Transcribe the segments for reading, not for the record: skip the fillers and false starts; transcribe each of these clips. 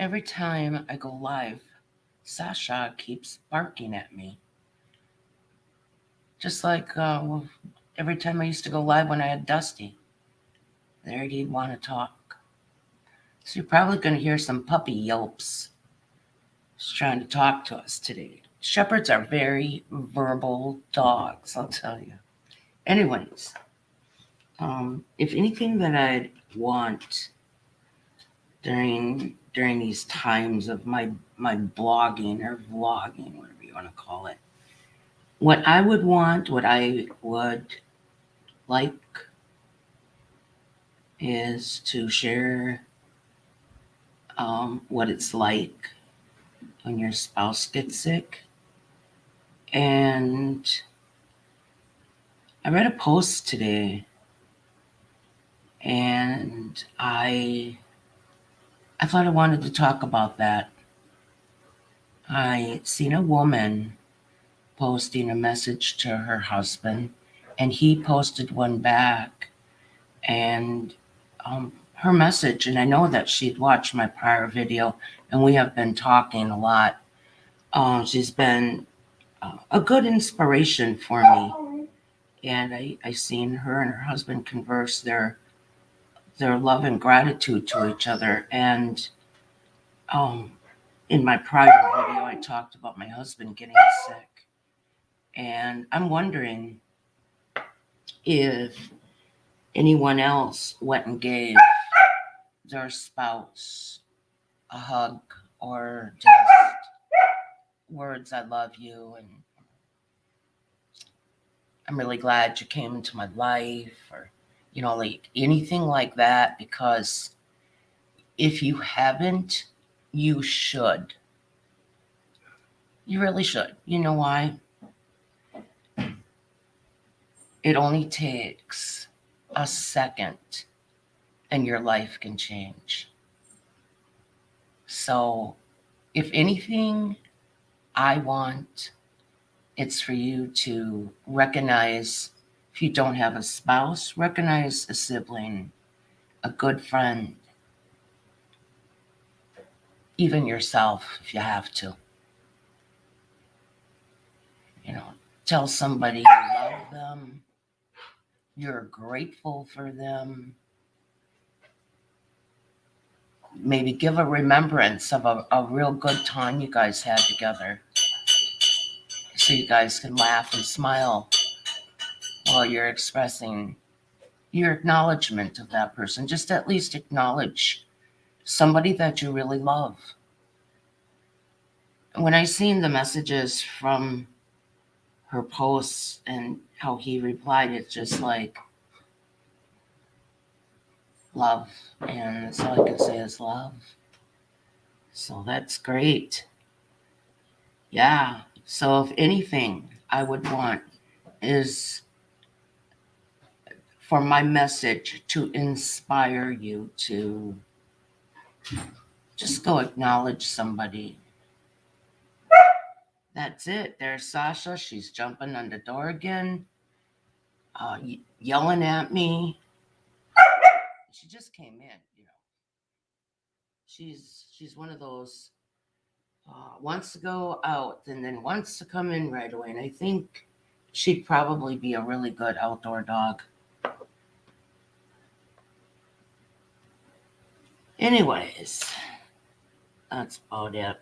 Every time I go live, Sasha keeps barking at me. Just like every time I used to go live when I had Dusty. There he'd want to talk. So you're probably going to hear some puppy yelps. He's trying to talk to us today. Shepherds are very verbal dogs, I'll tell you. Anyways, if anything that I'd want during these times of my blogging or vlogging, whatever you want to call it, what I would want, what I would like, is to share what it's like when your spouse gets sick. And I read a post today, and I thought I wanted to talk about that. I seen a woman posting a message to her husband, and he posted one back, and her message, and I know that she'd watched my prior video, and we have been talking a lot. She's been a good inspiration for me, and I seen her and her husband converse their love and gratitude to each other. And um, in my prior video, I talked about my husband getting sick, and I'm wondering if anyone else went and gave their spouse a hug or just words, I love you, and I'm really glad you came into my life, or, like anything like that, because if you haven't, you should. You really should. You know why? It only takes a second and your life can change. So, if anything, I want it's for you to recognize, if you don't have a spouse, recognize a sibling, a good friend, even yourself if you have to. You know, tell somebody you love them, you're grateful for them. Maybe give a remembrance of a real good time you guys had together, so you guys can laugh and smile while you're expressing your acknowledgement of that person. Just at least acknowledge somebody that you really love. When I seen the messages from her posts and how he replied, it's just like love. And that's all I can say is love. So that's great. Yeah. So if anything I would want is for my message to inspire you to just go acknowledge somebody. That's it. There's Sasha. She's jumping on the door again, yelling at me. She just came in. She's one of those wants to go out and then wants to come in right away. And I think she'd probably be a really good outdoor dog. Anyways, that's about it.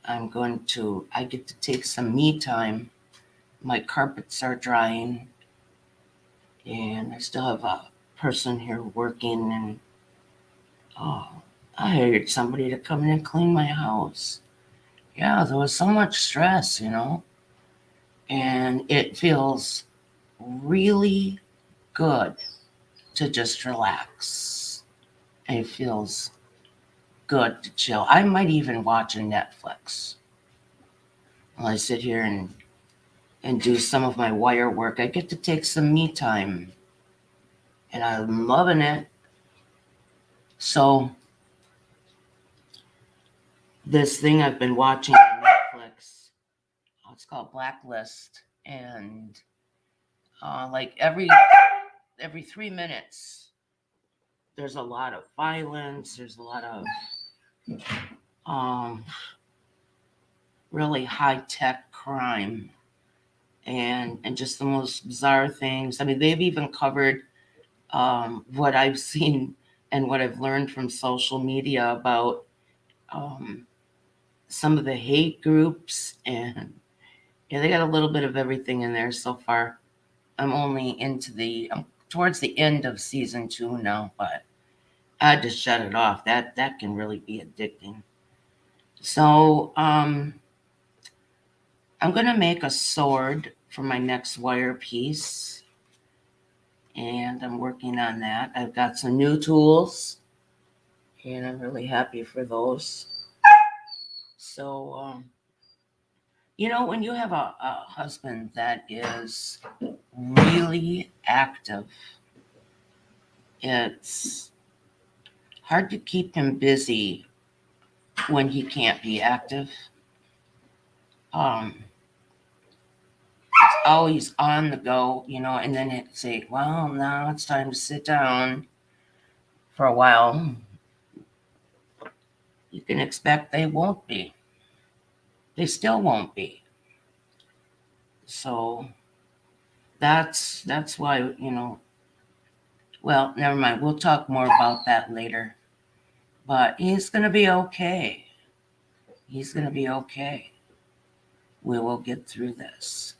I get to take some me time. My carpets are drying, and I still have a person here working, and oh, I hired somebody to come in and clean my house. Yeah, there was so much stress, and it feels really good to just relax. It feels good to chill. I might even watch a Netflix while I sit here and do some of my wire work. I get to take some me time, and I'm loving it. So, this thing I've been watching on Netflix, it's called Blacklist, and like every 3 minutes, there's a lot of violence. There's a lot of um, really high tech crime and just the most bizarre things. I mean, they've even covered what I've seen and what I've learned from social media about um, some of the hate groups, and yeah, they got a little bit of everything in there so far. I'm only I'm towards the end of season 2 now, but I had to shut it off. That can really be addicting. So I'm gonna make a sword for my next wire piece, and I'm working on that. I've got some new tools, and I'm really happy for those. So when you have a husband that is really active, it's hard to keep him busy when he can't be active. Um, Always on the go, and then it say, well, now it's time to sit down for a while. You can expect they won't be. They still won't be. So that's why, well, never mind. We'll talk more about that later. But he's gonna be okay. He's gonna be okay. We will get through this.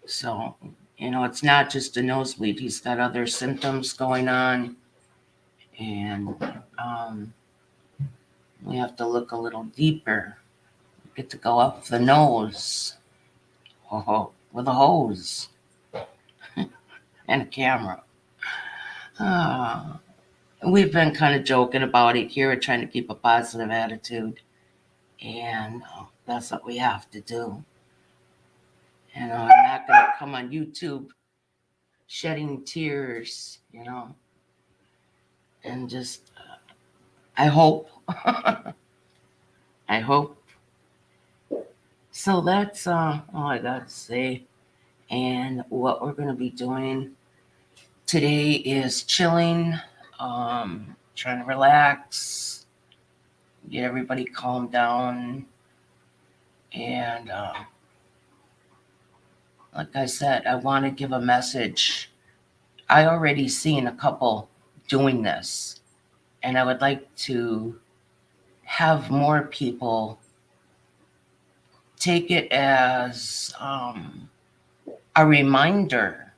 So, it's not just a nosebleed. He's got other symptoms going on, and we have to look a little deeper. We get to go up the nose with a hose and a camera. Ah, we've been kind of joking about it here, trying to keep a positive attitude, and that's what we have to do. I'm not going to come on YouTube shedding tears, and just, I hope. I hope. So that's all I got to say. And what we're going to be doing today is chilling, trying to relax, get everybody calmed down. And like I said, I want to give a message. I already seen a couple doing this, and I would like to have more people take it as a reminder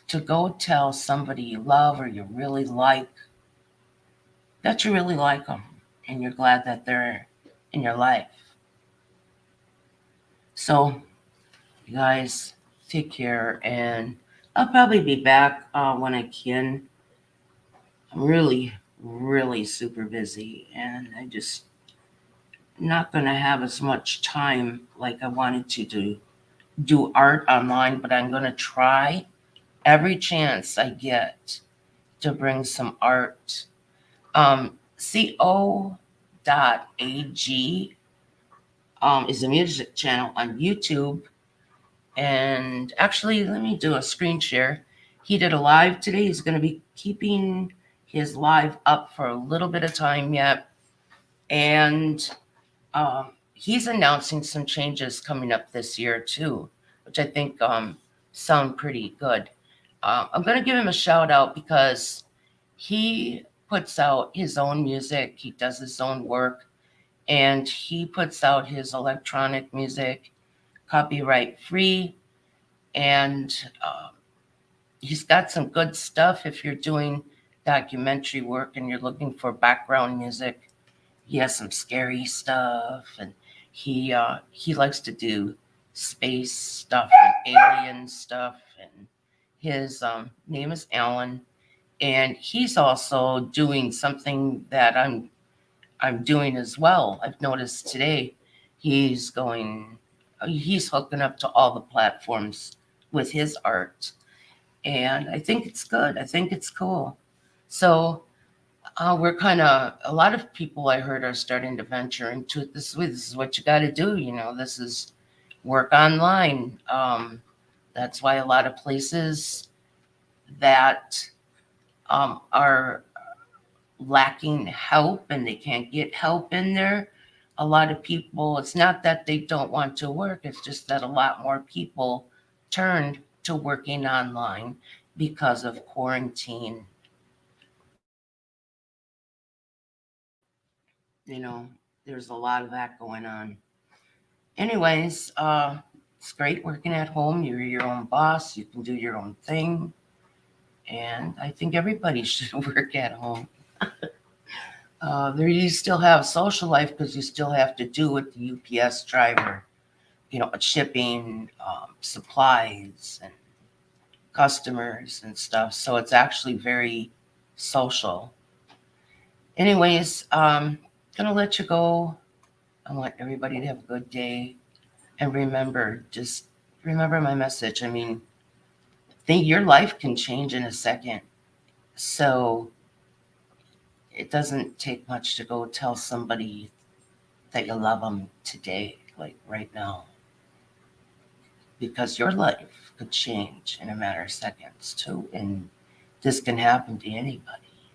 to go tell somebody you love or you really like that you really like them and you're glad that they're in your life. So, you guys, take care, and I'll probably be back when I can. I'm really, really super busy, and I just not going to have as much time like I wanted to do art online, but I'm going to try every chance I get to bring some art. Co.ag is a music channel on YouTube. And actually, let me do a screen share. He did a live today. He's going to be keeping his live up for a little bit of time yet. And he's announcing some changes coming up this year, too, which I think sound pretty good. I'm going to give him a shout out because he puts out his own music, he does his own work, and he puts out his electronic music copyright free. And he's got some good stuff if you're doing documentary work and you're looking for background music. He has some scary stuff, and he likes to do space stuff and alien stuff. And his name is Alan, and he's also doing something that I'm doing as well. I've noticed today he's hooking up to all the platforms with his art, and I think it's good. I think it's cool. So we're kind of a lot of people I heard are starting to venture into it this way. This is what you got to do. This is work online. That's why a lot of places that are lacking help and they can't get help in there. A lot of people, it's not that they don't want to work, it's just that a lot more people turned to working online because of quarantine. You know, there's a lot of that going on. Anyways, it's great working at home. You're your own boss, you can do your own thing. And I think everybody should work at home. There you still have social life because you still have to do with the UPS driver, shipping, supplies and customers and stuff. So it's actually very social. Anyways, gonna let you go. I want everybody to have a good day. And remember, just remember my message. I mean, think your life can change in a second. So it doesn't take much to go tell somebody that you love them today, like right now, because your life could change in a matter of seconds too. And this can happen to anybody.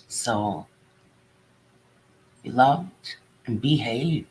So be loved and behave.